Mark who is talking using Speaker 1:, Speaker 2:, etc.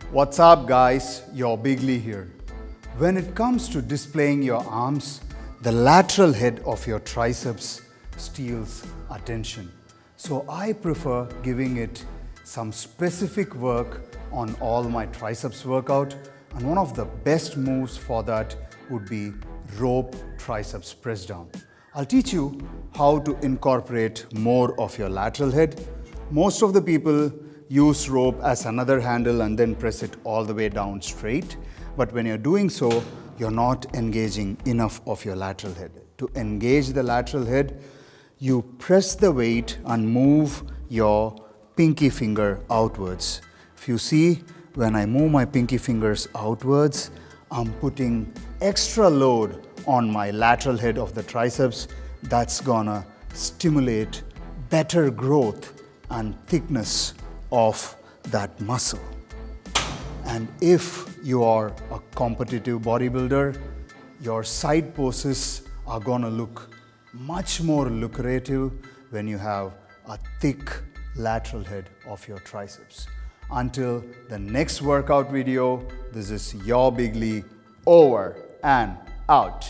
Speaker 1: What's up guys, your Biglee here. When it comes to displaying your arms, the lateral head of your triceps steals attention. So I prefer giving it some specific work on all my triceps workout, and one of the best moves for that would be rope triceps press down. I'll teach you how to incorporate more of your lateral head. Most of the people use rope as another handle and then press it all the way down straight. But when you're doing so, you're not engaging enough of your lateral head. To engage the lateral head, you press the weight and move your pinky finger outwards. If you see, when I move my pinky fingers outwards, I'm putting extra load on my lateral head of the triceps. That's gonna stimulate better growth and thickness of that muscle. And if you are a competitive bodybuilder, your side poses are gonna look much more lucrative when you have a thick lateral head of your triceps. Until the next workout video, this is your Biglee, over and out.